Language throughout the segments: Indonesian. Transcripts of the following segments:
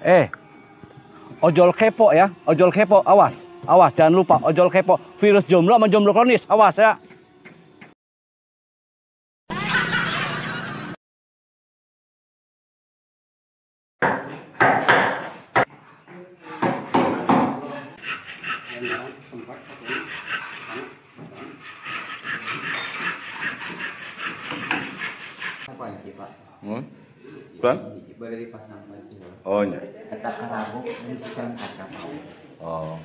Eh, ojol kepo ya, ojol kepo, awas, awas, jangan lupa ojol kepo, virus jomblo sama jomblo kronis, awas ya. Bulan? Boleh dipasang lagi. Oh iya. Kata karabu ini sekarang kata mau. Oh.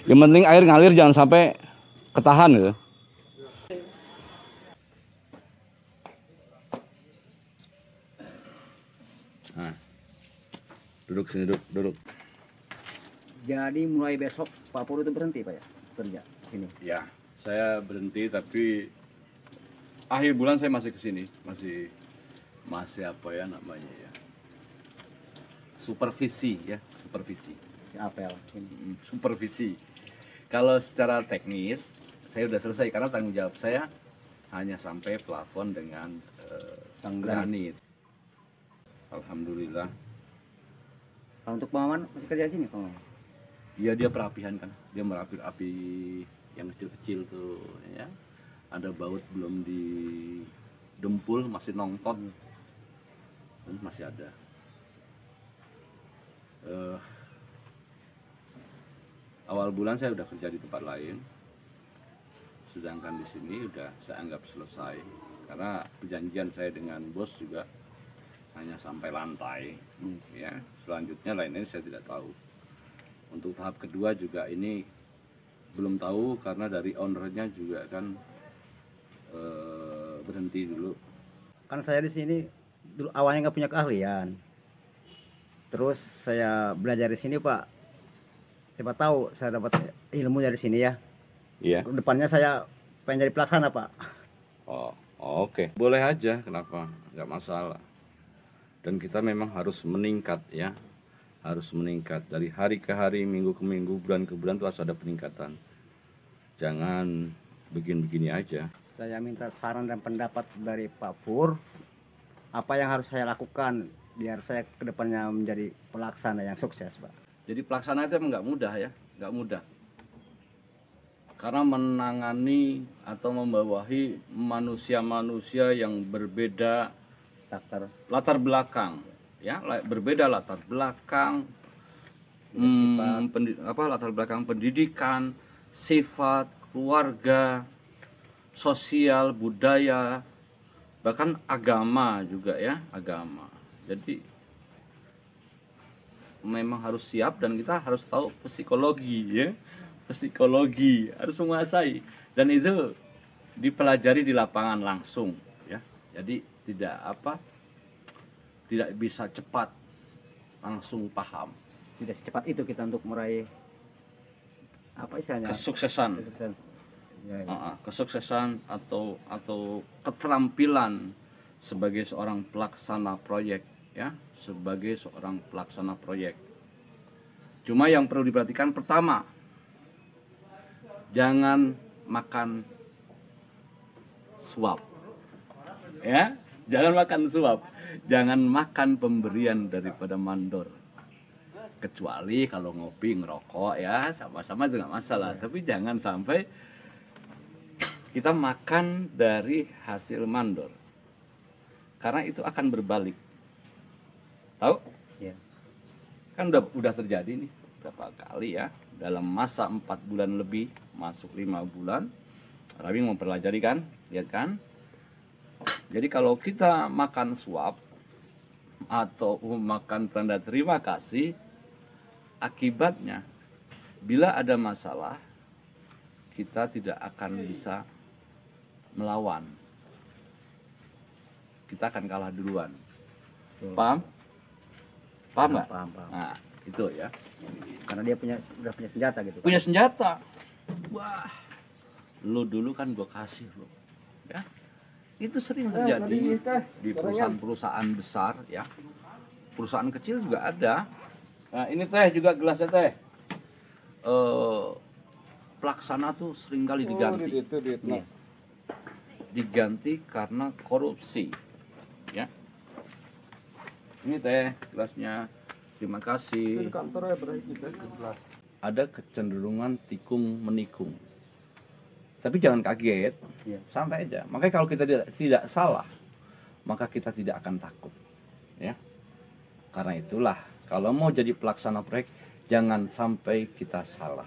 Yang penting air ngalir jangan sampai ketahan gitu. Nah, duduk sini, duduk. Jadi mulai besok Pak Pur itu berhenti Pak ya kerja sini. Ya, saya berhenti tapi akhir bulan saya masih kesini, masih apa ya namanya ya, supervisi ya, supervisi. Apel ini. Supervisi. Kalau secara teknis saya sudah selesai karena tanggung jawab saya hanya sampai plafon dengan granit. Alhamdulillah. Kalau untuk Maman masih kerja sini Pak? Iya, dia perapihan kan, dia merapir api yang kecil-kecil tuh ya. Ada baut belum didempul masih nongtot, dan masih ada. Awal bulan saya udah kerja di tempat lain, sedangkan di sini udah saya anggap selesai karena perjanjian saya dengan bos juga hanya sampai lantai, ya. Selanjutnya lainnya saya tidak tahu. Untuk tahap kedua juga ini belum tahu karena dari ownernya juga kan berhenti dulu. Kan saya di sini dulu awalnya nggak punya keahlian, terus saya belajar di sini Pak. Siapa tahu saya dapat ilmu dari sini ya. Iya. Depannya saya pengen jadi pelaksana Pak. Oh, oke. Boleh aja, kenapa? Nggak masalah. Dan kita memang harus meningkat ya. Harus meningkat dari hari ke hari, minggu ke minggu, bulan ke bulan, terus ada peningkatan. Jangan begini-begini aja. Saya minta saran dan pendapat dari Pak Pur. Apa yang harus saya lakukan biar saya kedepannya menjadi pelaksana yang sukses Pak. Jadi pelaksana itu emang nggak mudah ya, nggak mudah. Karena menangani atau membawahi manusia-manusia yang berbeda latar belakang, ya, berbeda latar belakang, latar belakang pendidikan, sifat, keluarga, sosial, budaya, bahkan agama juga ya, agama. Jadi memang harus siap, dan kita harus tahu psikologi ya. Psikologi harus menguasai, dan itu dipelajari di lapangan langsung ya. Jadi tidak bisa cepat langsung paham. Tidak secepat itu kita untuk meraih apa istilahnya Kesuksesan. Ya, ya. Kesuksesan atau keterampilan sebagai seorang pelaksana proyek ya, sebagai seorang pelaksana proyek. Cuma yang perlu diperhatikan, pertama, jangan makan suap ya, jangan makan suap, jangan makan pemberian daripada mandor, kecuali kalau ngopi ngerokok ya sama-sama itu nggak masalah, tapi jangan sampai kita makan dari hasil mandor, karena itu akan berbalik. Tahu? Ya. Kan udah terjadi nih berapa kali ya, dalam masa 4 bulan lebih masuk 5 bulan Rawi mempelajari kan, lihat kan. Jadi kalau kita makan suap atau makan tanda terima kasih, akibatnya bila ada masalah kita tidak akan bisa melawan, kita akan kalah duluan. Paham? Paham nggak? Paham. Nah itu ya, Karena dia udah punya senjata gitu. punya senjata. Wah, lu dulu kan gue kasih lu ya. Itu sering terjadi di perusahaan-perusahaan besar ya, perusahaan kecil juga ada. Nah ini teh juga, gelasnya teh. Pelaksana tuh sering kali diganti. Nih, diganti karena korupsi ya. Ini teh gelasnya, terima kasih. Ada kecenderungan tikung menikung, tapi jangan kaget Ya. santai aja. Makanya kalau kita tidak salah, maka kita tidak akan takut ya. Karena itulah kalau mau jadi pelaksana proyek, jangan sampai kita salah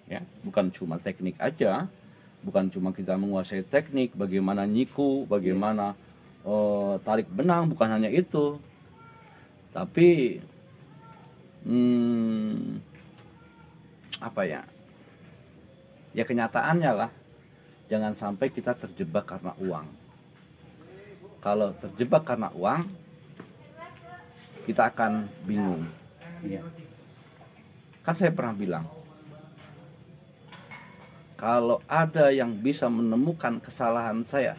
ya. Bukan cuma teknik aja, bukan cuma kita menguasai teknik, bagaimana nyiku, bagaimana tarik benang, bukan hanya itu, tapi apa ya, ya kenyataannya lah, jangan sampai kita terjebak karena uang. Kalau terjebak karena uang, kita akan bingung. Iya. Kan saya pernah bilang, kalau ada yang bisa menemukan kesalahan saya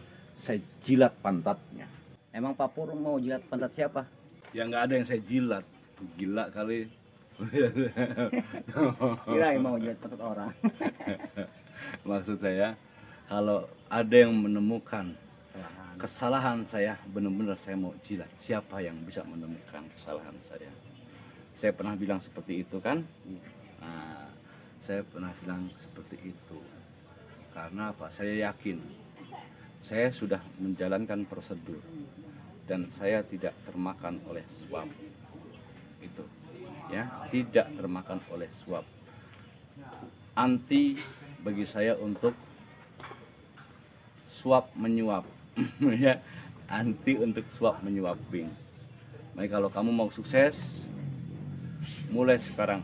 jilat pantatnya. Emang Pak Pur mau jilat pantat siapa? Ya nggak ada yang saya jilat, gila kali. Kirain mau jilat pantat orang. Maksud saya, kalau ada yang menemukan kesalahan saya, benar-benar saya mau jilat. Siapa yang bisa menemukan kesalahan saya? Saya pernah bilang seperti itu kan? Nah, saya pernah bilang seperti itu. Karena apa? Saya yakin saya sudah menjalankan prosedur dan saya tidak termakan oleh suap. Itu ya, tidak termakan oleh suap. Anti bagi saya untuk suap menyuap. Ya, anti untuk suap menyuaping. Baik, kalau kamu mau sukses, mulai sekarang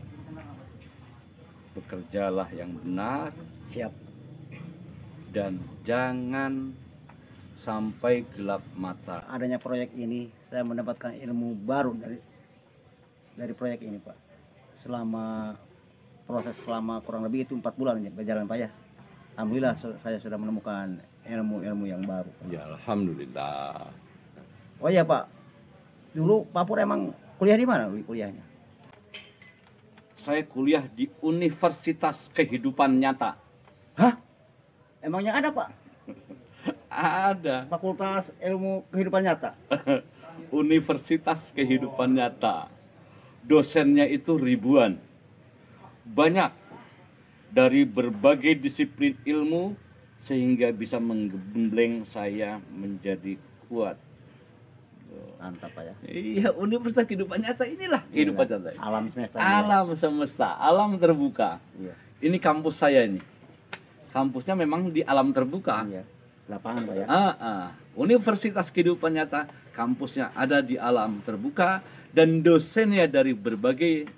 bekerjalah yang benar, Siap. dan jangan sampai gelap mata. Adanya proyek ini, saya mendapatkan ilmu baru dari proyek ini, Pak. Selama kurang lebih itu 4 bulan ya berjalan, Pak ya. Alhamdulillah saya sudah menemukan ilmu-ilmu yang baru. Ya, alhamdulillah. Oh iya, Pak. Dulu Pak Pur emang kuliah di mana kuliahnya? Saya kuliah di Universitas Kehidupan Nyata. Hah? Emangnya ada, Pak? Ada. Fakultas Ilmu Kehidupan Nyata. Universitas Kehidupan Nyata. Dosennya itu ribuan. Banyak. Dari berbagai disiplin ilmu, sehingga bisa menggembleng saya menjadi kuat. Mantap, Pak ya. Iya, Universitas Kehidupan Nyata inilah kehidupan nyata. Alam semesta. Alam semesta, alam terbuka. Iya. Ini kampus saya ini. Kampusnya memang di alam terbuka. Iya. Lapangan, Pak ya. Universitas Kehidupan Nyata, kampusnya ada di alam terbuka, dan dosennya dari berbagai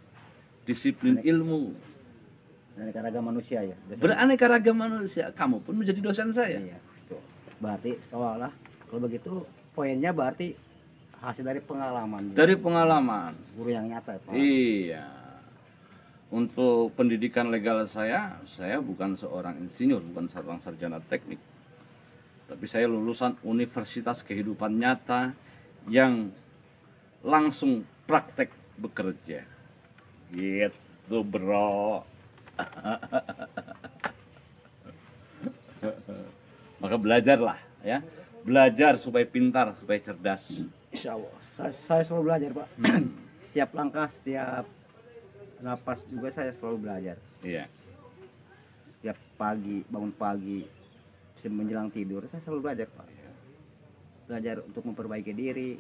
disiplin ilmu. Aneka ragam manusia ya. Beraneka ragam manusia. Kamu pun menjadi dosen saya. Iya. Tuh. Berarti seolah kalau begitu poinnya berarti hasil dari pengalaman. Dari pengalaman. Guru yang nyata, Pak. Iya. Untuk pendidikan legal saya bukan seorang insinyur, bukan seorang sarjana teknik. Tapi saya lulusan Universitas Kehidupan Nyata yang langsung praktek bekerja. Gitu, bro. Maka belajarlah ya. Belajar supaya pintar, supaya cerdas. Insya Allah. Saya selalu belajar, Pak. Setiap langkah, setiap napas juga saya selalu belajar. Iya. Setiap pagi, bangun pagi, menjelang tidur, saya selalu belajar, Pak. Belajar untuk memperbaiki diri,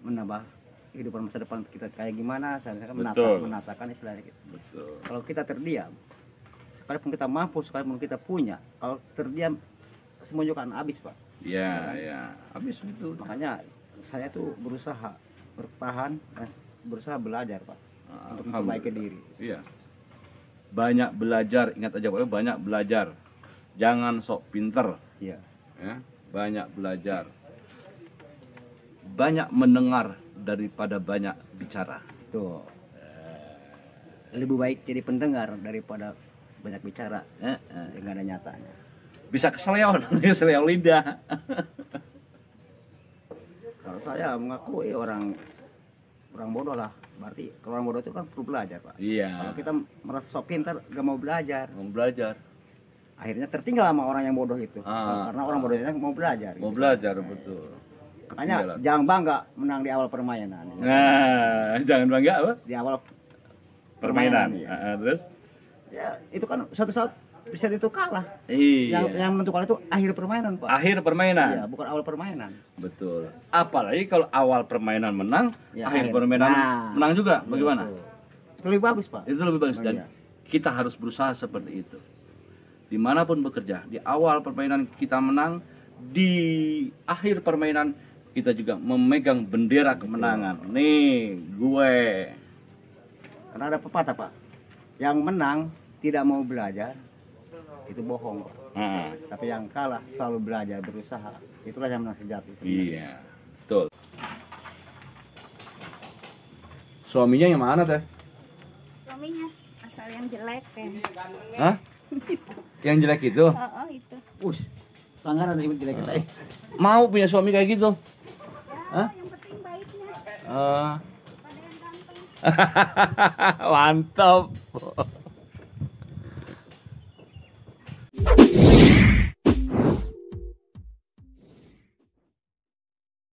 menambah kehidupan masa depan kita kayak gimana, saya kan menatakan istilahnya gitu. Betul. Kalau kita terdiam, sekalipun kita mampu, sekalipun kita punya, kalau terdiam semuanya akan habis, Pak. Iya, ya. Habis itu. Makanya saya tuh berusaha bertahan dan berusaha belajar, Pak, untuk memperbaiki diri. Iya. Banyak belajar, ingat aja Pak, banyak belajar. Jangan sok pinter, Iya. ya. Banyak belajar. Banyak mendengar daripada banyak bicara. Tuh. Lebih baik jadi pendengar daripada banyak bicara. Dengan ada nyatanya. Bisa keseleon, keseleon lidah. Kalau saya mengakui orang bodoh lah, berarti kalau orang bodoh itu kan perlu belajar, Pak. Iya. Kalau kita merasa sok pintar, gak mau belajar, Mau belajar. akhirnya tertinggal sama orang yang bodoh itu. Karena orang bodoh itu mau belajar. Mau gitu. belajar, betul. Makanya Ketinggalan. jangan bangga menang di awal permainan. Nah, jangan bangga apa? Di awal Permainan. ya. Terus? Ya, itu kan suatu saat bisa itu kalah. Iya. Yang menentukan itu akhir permainan, Pak. Akhir permainan. Iya, bukan awal permainan. Betul. Apalagi kalau awal permainan menang, Ya, akhir akhir. permainan Nah. menang juga. Bagaimana? Itu lebih bagus, Pak. Itu lebih bagus. Oh, Dan iya. kita harus berusaha seperti itu. Dimanapun bekerja, di awal permainan kita menang, di akhir permainan kita juga memegang bendera kemenangan. Nih, gue. Karena ada pepatah, Pak. Yang menang tidak mau belajar itu bohong, Pak. Nah, Tapi yang kalah selalu belajar, berusaha. Itulah yang menang sejati sebenarnya. iya, betul. Suaminya yang mana teh? Suaminya asal yang jelek kan. Hah? Yang jelek itu? Oh, itu. Us, pelanggaran disebut jelek kita. Mau punya suami kayak gitu? Ya, yang penting baiknya. Eh, Pada yang ganteng. mantap.